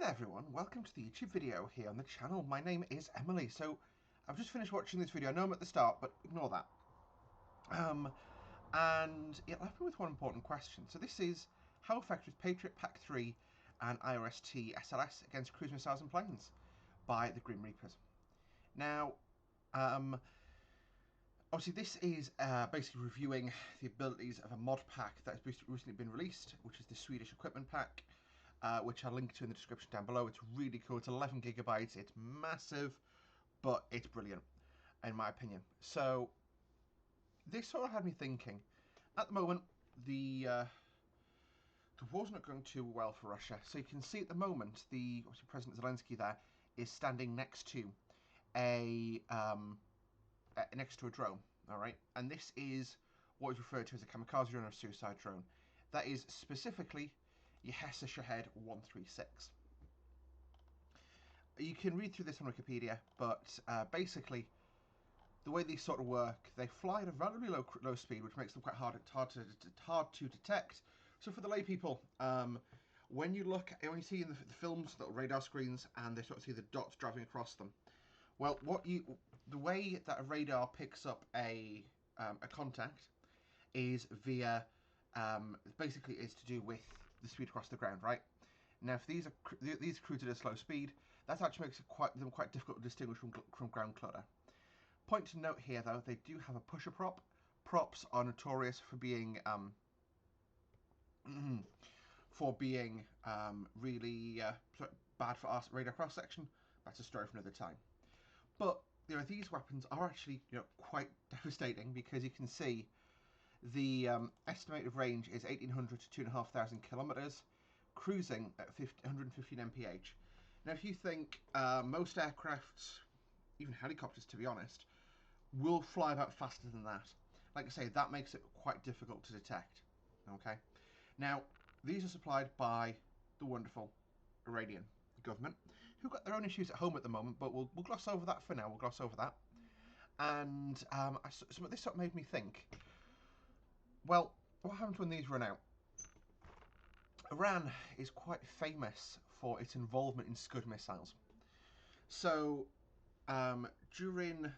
there everyone, welcome to the YouTube video here on the channel. My name is Emily. So I've just finished watching this video. I know I'm at the start, but ignore that. And it left me with one important question. So this is, how effective is Patriot, PAC-3 and IRST SLS against cruise missiles and planes by the Grim Reapers? Now, obviously this is basically reviewing the abilities of a mod pack that has recently been released, which is the Swedish equipment pack. Which I'll link to in the description down below. It's really cool. It's 11 gigabytes. It's massive, but it's brilliant, in my opinion. So this sort of had me thinking. At the moment, the war's not going too well for Russia. So you can see at the moment, obviously President Zelensky there is standing next to a drone. All right, and this is what is referred to as a kamikaze drone or a suicide drone. That is specifically Hesse Shahed 136. You can read through this on Wikipedia, but basically, the way these sort of work, they fly at a relatively low speed, which makes them quite hard to detect. So for the lay people, when you see in the films little radar screens, and they sort of see the dots driving across them, well, the way that a radar picks up a contact is via basically is to do with the speed across the ground, right? Now, if these cruise at a slow speed, that actually makes them quite difficult to distinguish from ground clutter. Point to note here, though, they do have a pusher prop. Props are notorious for being really bad for our radar cross section. That's a story for another time. But these weapons are actually quite devastating, because you can see the estimated range is 1,800 to 2,500 kilometers, cruising at 115 mph. Now, if you think most aircraft, even helicopters to be honest, will fly about faster than that. Like I say, that makes it quite difficult to detect. Okay. Now, these are supplied by the wonderful Iranian government, who've got their own issues at home at the moment, but we'll gloss over that for now. We'll gloss over that. And so this sort of made me think, well, what happens when these run out? Iran is quite famous for its involvement in scud missiles. So during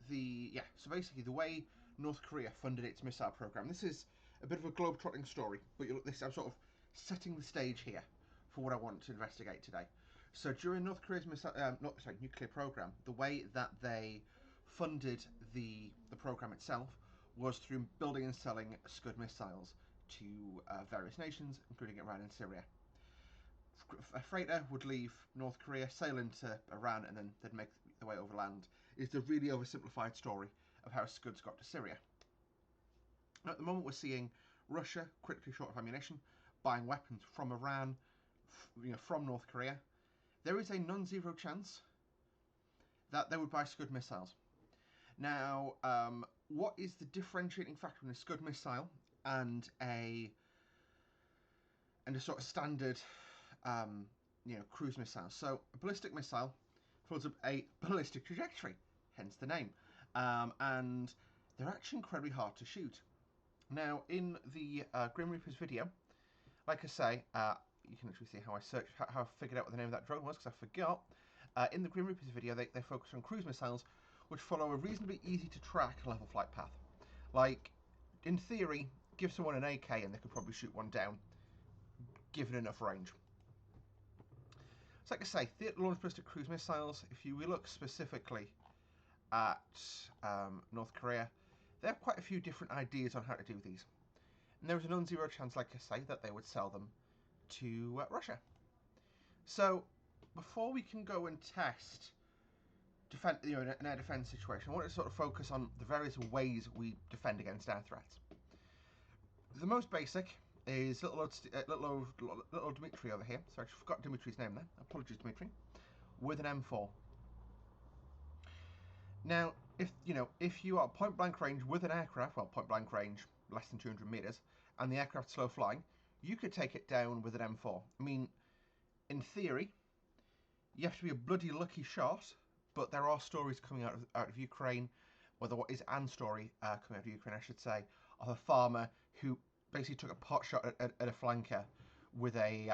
so basically the way North Korea funded its missile program, this is a bit of a globe-trotting story, but I'm sort of setting the stage here for what I want to investigate today. So during North Korea's nuclear program, the way that they funded the program itself was through building and selling scud missiles to various nations, including Iran and Syria. A freighter would leave North Korea, sail into Iran, and then they'd make their way overland. Is the really oversimplified story of how scuds got to Syria. Now, at the moment, we're seeing Russia, critically short of ammunition, buying weapons from Iran, from North Korea. There is a non-zero chance that they would buy scud missiles. Now, what is the differentiating factor in a scud missile and a sort of standard cruise missile? So a ballistic missile follows up a ballistic trajectory, hence the name, and they're actually incredibly hard to shoot. Now, in the Grim Reapers video, like I say, you can actually see how I figured out what the name of that drone was, because I forgot. In the Grim Reapers video, they focus on cruise missiles, which follow a reasonably easy to track level flight path. Like, in theory, give someone an AK and they could probably shoot one down, given enough range. So like I say, theatre launched ballistic cruise missiles, if you look specifically at North Korea, they have quite a few different ideas on how to do these. And there is a non-zero chance, like I say, that they would sell them to Russia. So, before we can go and test an air defense situation, I want to sort of focus on the various ways we defend against air threats. The most basic is little old Dmitry over here. Sorry, I forgot Dmitry's name there. Apologies, Dmitry. With an M4. Now, if you are point blank range with an aircraft, well, point blank range less than 200 meters, and the aircraft's slow flying, you could take it down with an M4. I mean, in theory, you have to be a bloody lucky shot. But there are stories coming out of Ukraine, what is an story coming out of Ukraine, I should say, of a farmer who basically took a pot shot at a flanker with a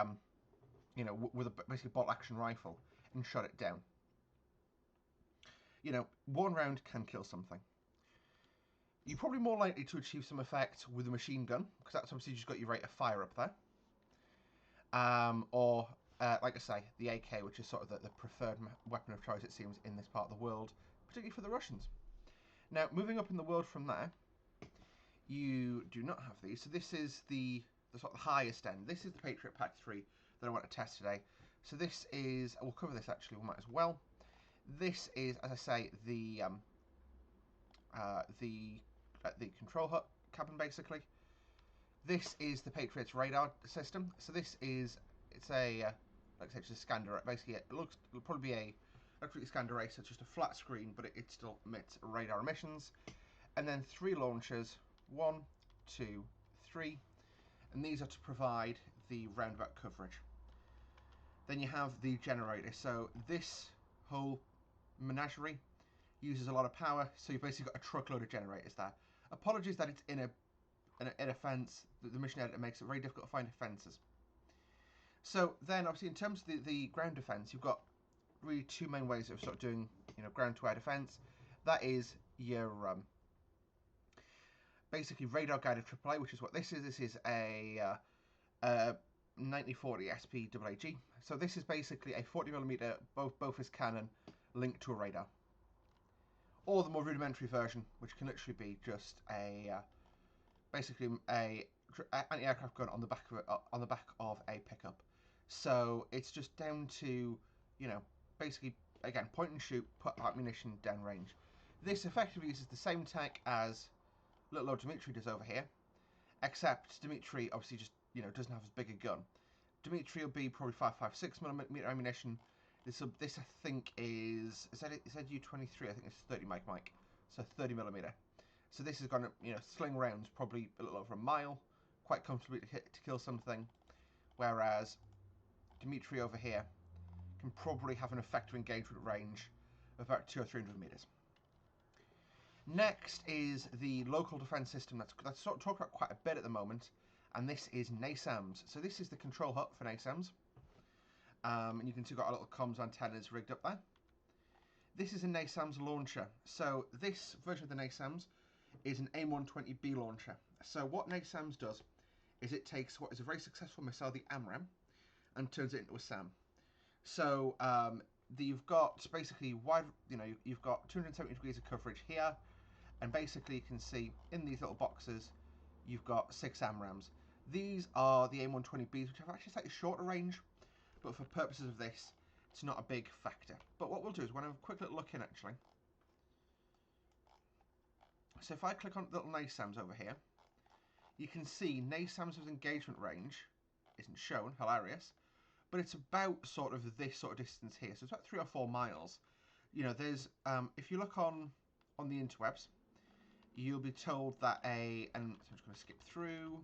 you know, with a basically bolt action rifle and shot it down. You know, one round can kill something. You're probably more likely to achieve some effect with a machine gun, because that's obviously just got your rate of fire up there. Or, like I say, the AK, which is sort of the preferred weapon of choice, it seems, in this part of the world, particularly for the Russians. Now, moving up in the world from there, you do not have these. So this is the sort of highest end. This is the Patriot PAC-3 that I want to test today. So this is, we'll cover this actually, we might as well. This is, as I say, the control hut cabin, basically. This is the Patriot's radar system. So this is, it's a, like I said, just a scanner. Basically, it'll probably be a electric scanner array, so it's just a flat screen, but it still emits radar emissions. And then 3 launchers, 1, 2, 3, and these are to provide the roundabout coverage. Then you have the generator. So this whole menagerie uses a lot of power, so you've basically got a truckload of generators there. Apologies that it's in a fence. The mission editor makes it very difficult to find fences. So then, obviously, in terms of the ground defense, you've got really 2 main ways of sort of doing, you know, ground-to-air defense. That is your basically radar guided AAA, which is what this is. This is a 9040 SPAAG. So this is basically a 40mm Bofors cannon linked to a radar, or the more rudimentary version, which can literally be just a basically a anti-aircraft gun on the back of a pickup. So it's just down to, you know, basically again point and shoot, put ammunition downrange. This effectively uses the same tech as little old Dimitri does over here, except Dimitri obviously just, you know, doesn't have as big a gun. Dimitri will be probably 5.56mm ammunition. This I think is that U-23? I think it's 30 Mike, so 30mm. So this is going to, you know, sling rounds probably a little over a mile, quite comfortably to kill something. Whereas Dimitri over here can probably have an effective engagement range of about 200 or 300 meters. Next is the local defense system that's sort of talked about quite a bit at the moment, and this is NASAMS. So this is the control hut for NASAMS. And you can see got a little comms antennas rigged up there. This is a NASAMS launcher. So this version of the NASAMS is an AIM-120B launcher. So what NASAMS does is it takes what is a very successful missile, the AMRAAM, and turns it into a SAM. So you've got basically wide, you know, you've got 270 degrees of coverage here, and basically you can see in these little boxes you've got 6 AMRAAMs. These are the AIM-120Bs, which have actually slightly shorter range, but for purposes of this, it's not a big factor. But what we'll do is we'll have a quick little look in actually. So if I click on little NASAMS over here, you can see NASAMS' engagement range isn't shown, hilarious, but it's about sort of this sort of distance here. So it's about 3 or 4 miles. You know, there's if you look on the interwebs, you'll be told that and so I'm just going to skip through.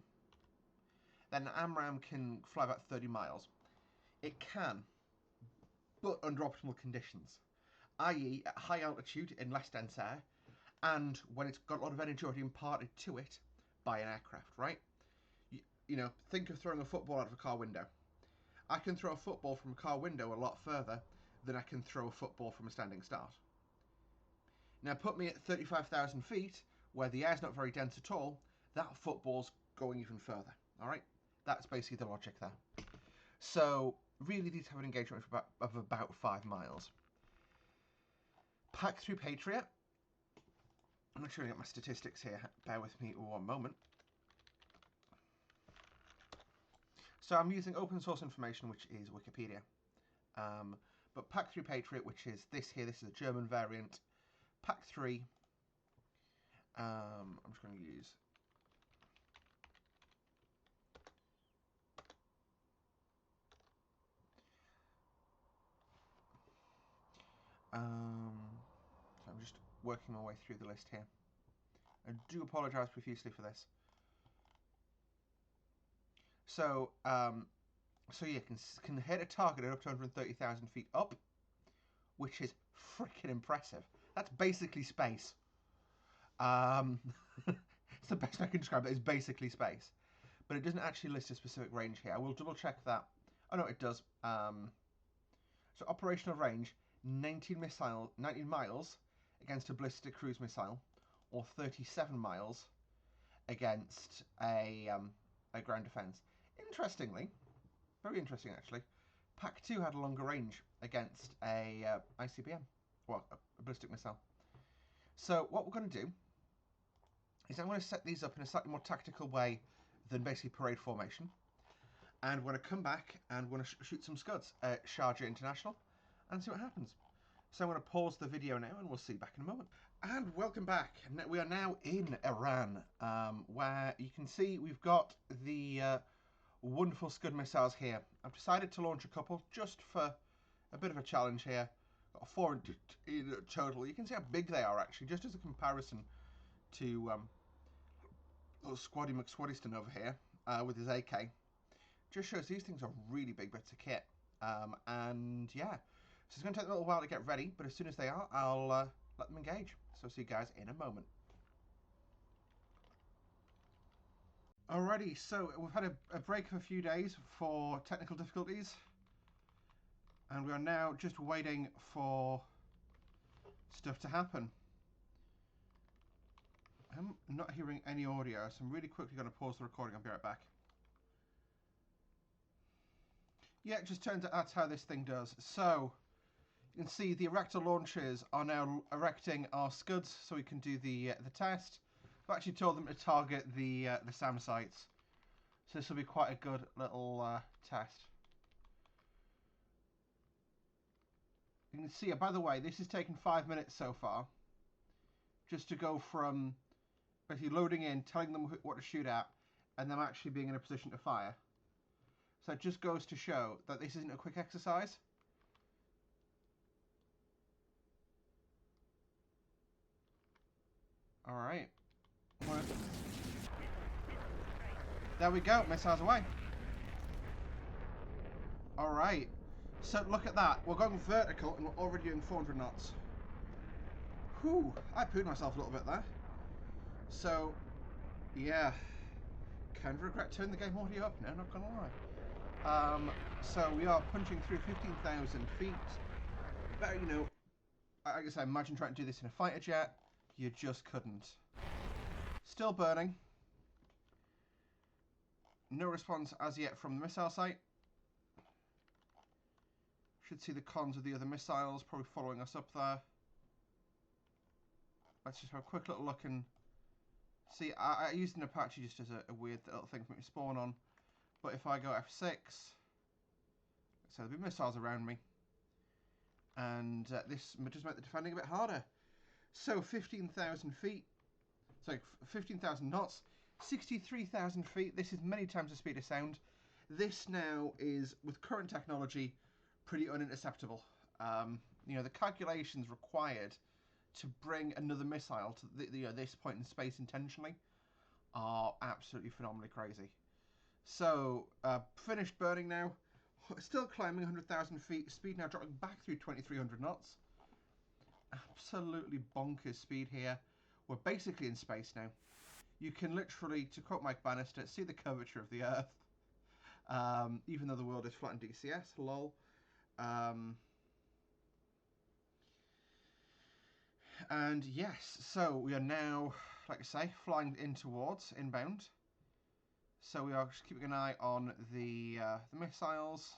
Then an AMRAAM can fly about 30 miles. It can, but under optimal conditions, i.e. at high altitude in less dense air, and when it's got a lot of energy already imparted to it by an aircraft, right? You know, think of throwing a football out of a car window. I can throw a football from a car window a lot further than I can throw a football from a standing start. Now put me at 35,000 feet, where the air's not very dense at all, that football's going even further, alright? That's basically the logic there. So, really these have an engagement of about 5 miles. PAC-3 Patriot. I'm not sure I got my statistics here, bear with me one moment. So I'm using open source information, which is Wikipedia. But PAC-3 Patriot, which is this here, this is a German variant. PAC-3, I'm just going to use so I'm just working my way through the list here. I do apologise profusely for this. So yeah, can hit a target at up to 130,000 feet up, which is freaking impressive. That's basically space. It's the best I can describe it. It's basically space, but it doesn't actually list a specific range here. I will double check that Oh no, it does. So operational range, 19 miles against a ballistic cruise missile, or 37 miles against a ground defence. Interestingly, very interesting actually, PAC-2 had a longer range against a ICBM, well, a ballistic missile. So what we're going to do is I'm going to set these up in a slightly more tactical way than basically parade formation. And we're going to come back and we're going to shoot some scuds at Sharjah International and see what happens. So I'm going to pause the video now and we'll see you back in a moment. And welcome back. We are now in Iran, where you can see we've got the wonderful scud missiles here. I've decided to launch a couple just for a bit of a challenge here. Got 4 in total. You can see how big they are actually, just as a comparison to little Squaddy McSquaddyston over here with his AK. Just shows these things are really big bits of kit. And yeah, so it's going to take a little while to get ready, but as soon as they are, I'll let them engage. So see you guys in a moment. Alrighty, so we've had a break of a few days for technical difficulties, and we are now just waiting for stuff to happen. I'm not hearing any audio, so I'm really quickly going to pause the recording. I'll be right back. Yeah, it just turns out that's how this thing does. So you can see the erector launchers are now erecting our scuds, so we can do the test. I've actually told them to target the SAM sites, so this will be quite a good little test. You can see, by the way, this has taken 5 minutes so far, just to go from basically loading in, telling them what to shoot at, and them actually being in a position to fire. So it just goes to show that this isn't a quick exercise. Alright. There we go, missiles away. Alright. So look at that. We're going vertical and we're already doing 400 knots. Whew, I pooed myself a little bit there. So, yeah. Kind of regret turning the game audio up now, not gonna lie. So we are punching through 15,000 feet. But, you know, I guess I imagine trying to do this in a fighter jet. You just couldn't. Still burning. No response as yet from the missile site. Should see the cons of the other missiles probably following us up there. Let's just have a quick little look and see. I used an Apache just as a weird little thing for me to spawn on. But if I go F6, so there'll be missiles around me. And this just make the defending a bit harder. So 15,000 feet. So 15,000 knots. 63,000 feet. This is many times the speed of sound. This now is, with current technology, pretty uninterceptable. You know, the calculations required to bring another missile to this point in space intentionally are absolutely phenomenally crazy. So, finished burning now. Still climbing 100,000 feet. Speed now dropping back through 2,300 knots. Absolutely bonkers speed here. We're basically in space now. You can literally, to quote Mike Bannister, see the curvature of the Earth. Even though the world is flat in DCS, lol. And yes, so we are now, like I say, flying in towards inbound. So we are just keeping an eye on the missiles.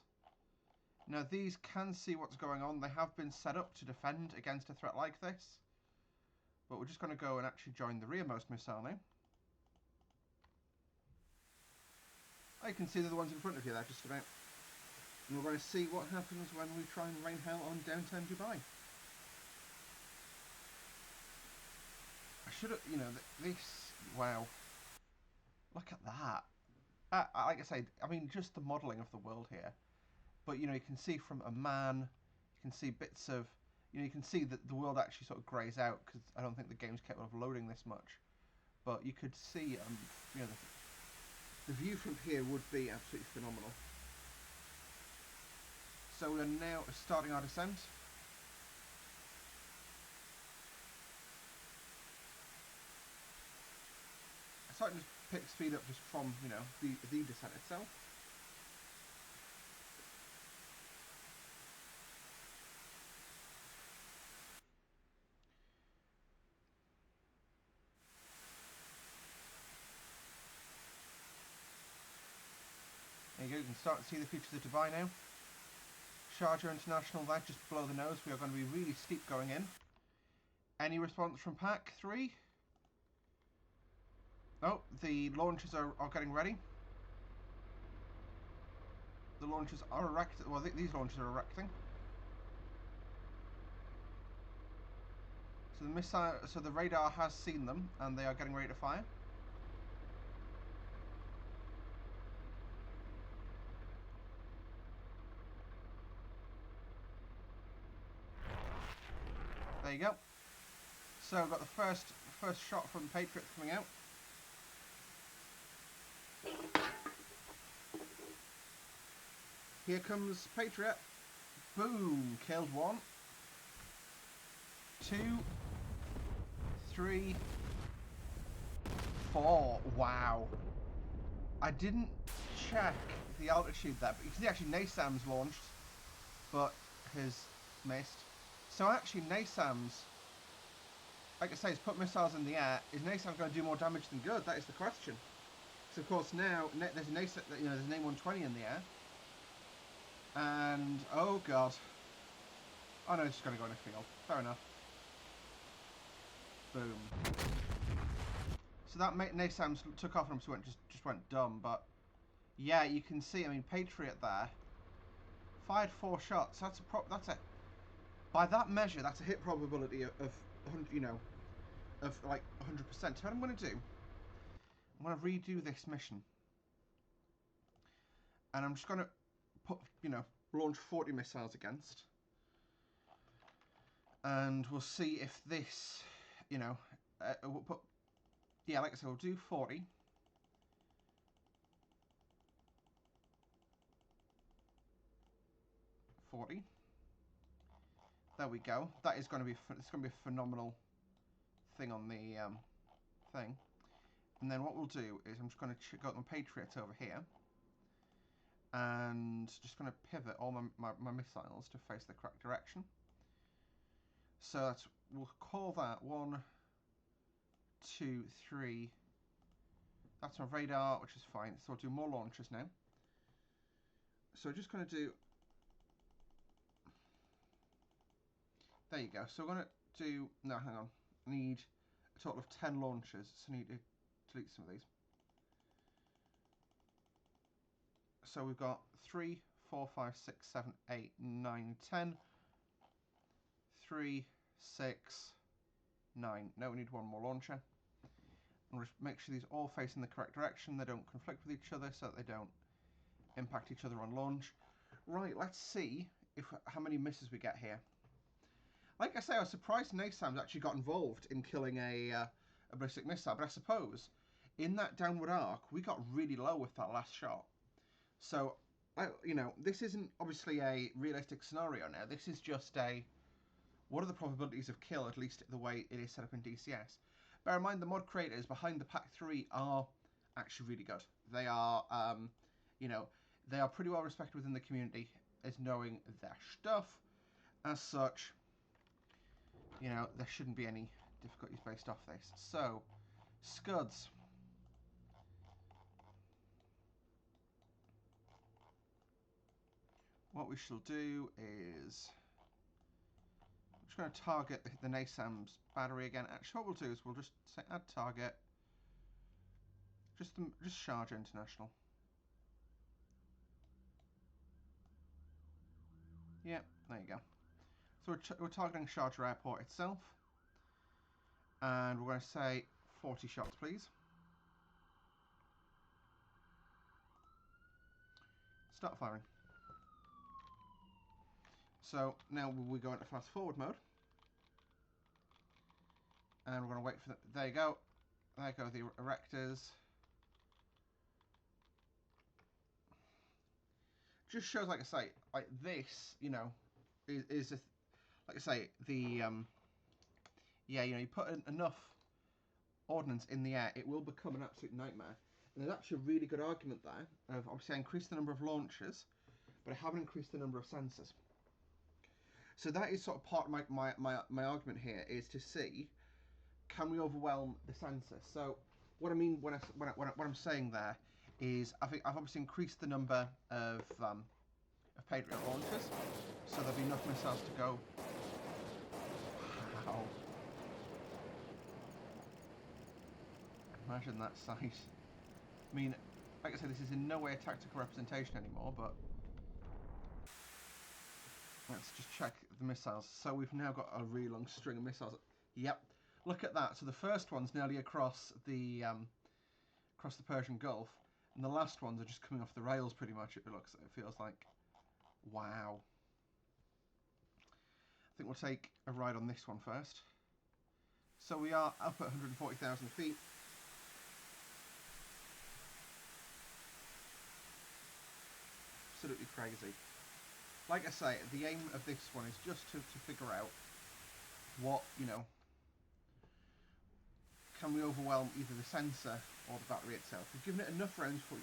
Now these can see what's going on. They have been set up to defend against a threat like this. But we're just going to go and actually join the rearmost missile now. Oh, you can see they're the ones in front of you there, just about. And we're going to see what happens when we try and rain hell on downtown Dubai. I should have, you know, this, wow. Look at that. Like I say, I mean, just the modelling of the world here. But, you know, you can see from a man, you can see bits of, you know, you can see that the world actually sort of greys out, because I don't think the game's capable of loading this much. But you could see, you know, the view from here would be absolutely phenomenal. So we are now starting our descent. So I can just pick speed up just from, you know, the descent itself. start to see the features of Dubai now. Sharjah International there, just below the nose. We are going to be really steep going in. Any response from PAC-3? Oh, the launchers are getting ready. The launchers are erecting. Well, these launchers are erecting. So the missile, so the radar has seen them, and they are getting ready to fire. There you go. So we've got the first shot from Patriot coming out. Here comes Patriot. Boom! Killed 1, 2, 3, 4. Wow. I didn't check the altitude there, but you can see actually NASAMS launched, but has missed. So actually NASAMS, like I say, has put missiles in the air. Is NASAMS going to do more damage than good? That is the question. So of course now there's a there's an A120 in the air. And, oh god. Oh no, it's just going to go in a field. Fair enough. Boom. So that NASAMS took off and just went dumb, but yeah, you can see, I mean, Patriot there fired 4 shots. That's a by that measure, that's a hit probability of you know, of like 100%. So what I'm going to do, I'm going to redo this mission, and I'm just going to put, you know, launch 40 missiles against, and we'll see if this, you know, we'll put, yeah, like I said, we'll do 40. There we go. That is going to be, it's going to be a phenomenal thing on the thing. And then what we'll do is I'm just going to go to my Patriots over here, and just going to pivot all my missiles to face the correct direction. So that's, we'll call that 1, 2, 3. That's my radar, which is fine. So we'll do more launches now. So we're just going to do, there you go. So we're going to do, no, hang on. I need a total of 10 launches. So I need to delete some of these. So we've got 3, 4, 5, 6, 7, 8, 9, 10. 3, 6, 9. No, we need one more launcher. And we'll just make sure these all face in the correct direction. They don't conflict with each other, so that they don't impact each other on launch. Right, let's see how many misses we get here. Like I say, I was surprised NASAMS actually got involved in killing a ballistic missile, but I suppose in that downward arc, we got really low with that last shot. So, you know, this isn't obviously a realistic scenario now. This is just a, what are the probabilities of kill, at least the way it is set up in DCS. Bear in mind, the mod creators behind the PAC-3 are actually really good. They are, you know, they are pretty well respected within the community as knowing their stuff. As such, you know, there shouldn't be any difficulties based off this. So, scuds. What we shall do is, I'm just going to target the NASAMS battery again. Actually, what we'll do is we'll just say add target, just Sharjah International. Yep, there you go. So we're targeting Sharjah Airport itself, and we're going to say 40 shots, please. Start firing. So now we go into fast forward mode, and we're going to wait for the, there you go. There go the erectors. Just shows, like I say, like this, you know, is a, like I say, the yeah, you know, you put enough ordnance in the air, it will become an absolute nightmare. And there's actually a really good argument there of, obviously, I increased the number of launchers, but I haven't increased the number of sensors. So that is sort of part of my argument here, is to see, can we overwhelm the sensor? So what I mean when I'm saying there is I've obviously increased the number of Patriot launchers, so there'll be enough missiles to go. Wow. Imagine that sight. I mean, like I said, this is in no way a tactical representation anymore, but let's just check the missiles. So we've now got a really long string of missiles. Yep, look at that. So the first one's nearly across the Persian Gulf, and the last ones are just coming off the rails pretty much. It feels like. Wow. I think we'll take a ride on this one first. So we are up at 140,000 feet. Absolutely crazy. Like I say, the aim of this one is just to figure out what, can we overwhelm either the sensor or the battery itself. We've given it enough rounds for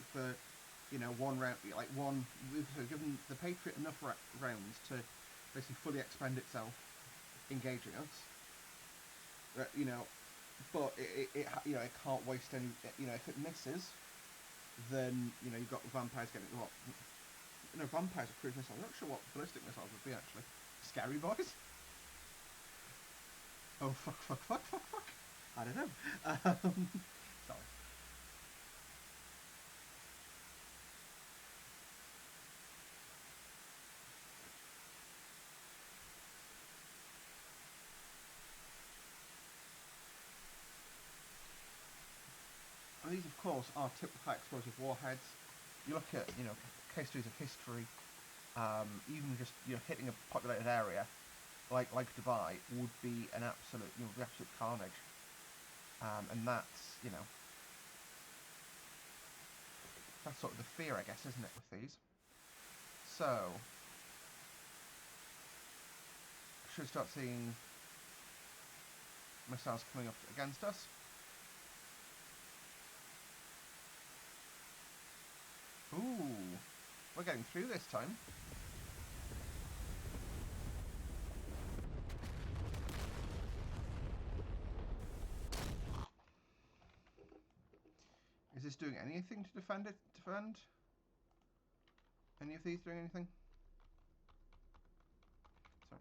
one round, we've given the Patriot enough rounds to basically fully expend itself, engaging us. But it can't waste any. If it misses, then you've got the vampires getting what. Vampires are cruise missiles. I'm not sure what ballistic missiles would be actually. Scary boys. Oh fuck. I don't know. Sorry. And these, of course, are typical high explosive warheads. You look at, case studies of history, even just hitting a populated area like Dubai would be an absolute, absolute carnage. And that's, that's sort of the fear, I guess, isn't it, with these? So, should start seeing missiles coming up against us. Ooh, we're getting through this time. Is this doing anything to defend it? Defend? Any of these doing anything? Sorry.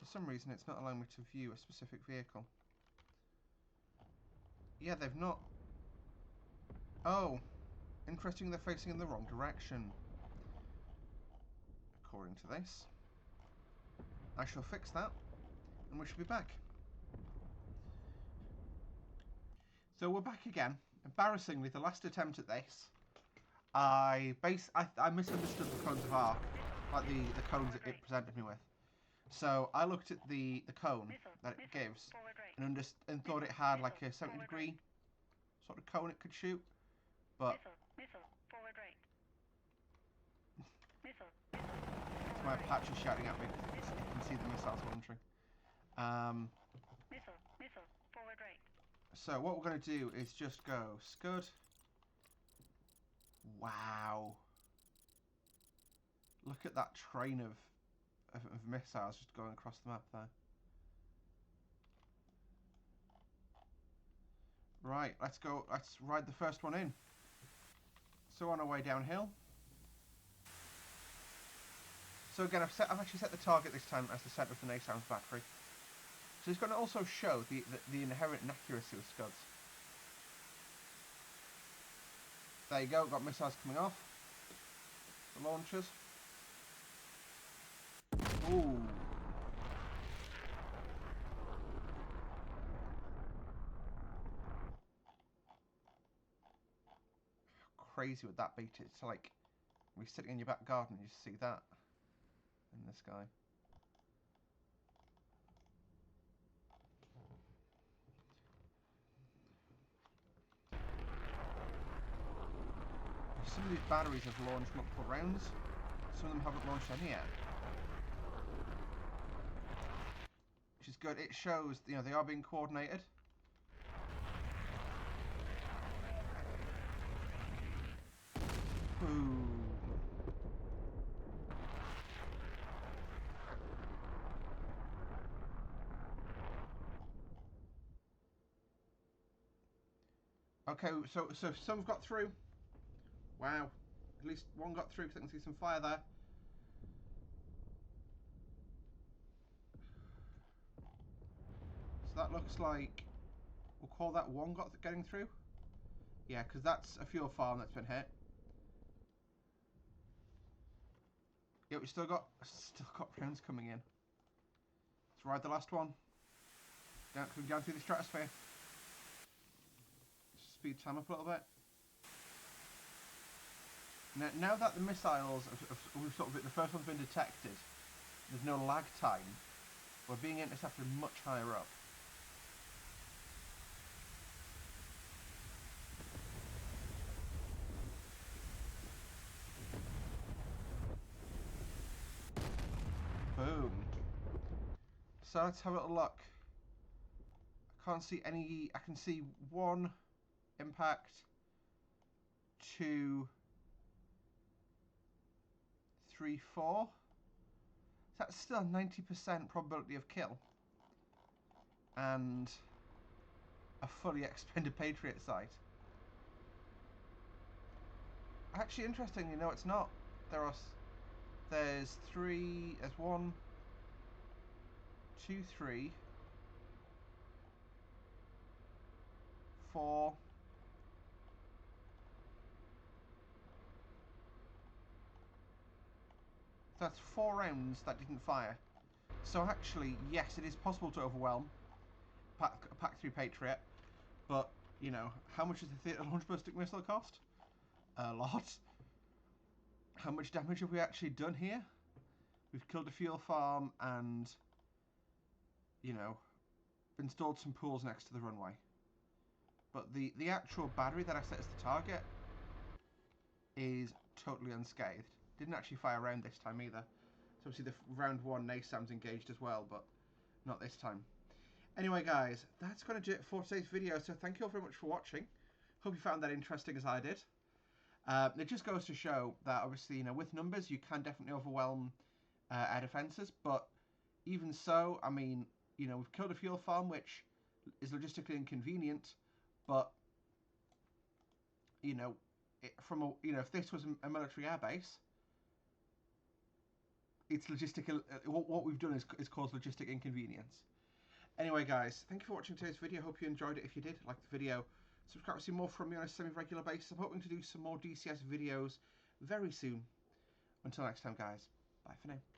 For some reason, it's not allowing me to view a specific vehicle. Yeah, they've not. Oh, interesting. They're facing in the wrong direction. According to this, I shall fix that, and we should be back. So we're back again. Embarrassingly, the last attempt at this, I misunderstood the cones of arc, like the cones it presented me with. So I looked at the cone that it gives, and thought it had like a 70-degree sort of cone it could shoot, but it's my Apache shouting at me because you can see the missiles launching. So what we're going to do is just go scud. Wow. Look at that train of missiles just going across the map there. Right, let's go. Let's ride the first one in. So on our way downhill. So again, I've actually set the target this time as the centre of the NASAMS battery. So it's going to also show the inherent inaccuracy with scuds. There you go, got missiles coming off. The launchers. Ooh. How crazy would that be? It's like we're sitting in your back garden and you see that in the sky. Some of these batteries have launched multiple rounds. Some of them haven't launched any yet. Which is good. It shows, they are being coordinated. Ooh. Okay, so some got through. Wow. At least one got through, because I can see some fire there. So that looks like, we'll call that one getting through. Yeah, because that's a fuel farm that's been hit. Yeah, we still got rounds coming in. Let's ride the last one. Down through the stratosphere. Speed time up a little bit. Now that the missiles, the first one's been detected, there's no lag time. We're being intercepted much higher up. Boom. So let's have a little look. I can't see any. I can see one impact, 2, 3, 4. That's still 90% probability of kill. And a fully expended Patriot site. Actually, interestingly, no, it's not. There's 3. There's 1, 2, 3, 4. So that's 4 rounds that didn't fire. So actually, yes, it is possible to overwhelm PAC-3 Patriot, but, you know, how much does the theatre launch ballistic missile cost? A lot. How much damage have we actually done here? We've killed a fuel farm and, you know, installed some pools next to the runway. But the actual battery that I set as the target is totally unscathed. Didn't actually fire around this time either. So obviously the round 1 NASAMS engaged as well, but not this time. Anyway guys, that's going to do it for today's video, so thank you all very much for watching. Hope you found that interesting as I did. It just goes to show that obviously, you know, with numbers you can definitely overwhelm air defences, but even so, I mean, you know, we've killed a fuel farm, which is logistically inconvenient, but, you know, if this was a military airbase, it's logistical. What we've done is cause logistic inconvenience. Anyway, guys, thank you for watching today's video. Hope you enjoyed it. If you did, like the video, subscribe to see more from me on a semi-regular basis. I'm hoping to do some more DCS videos very soon. Until next time, guys. Bye for now.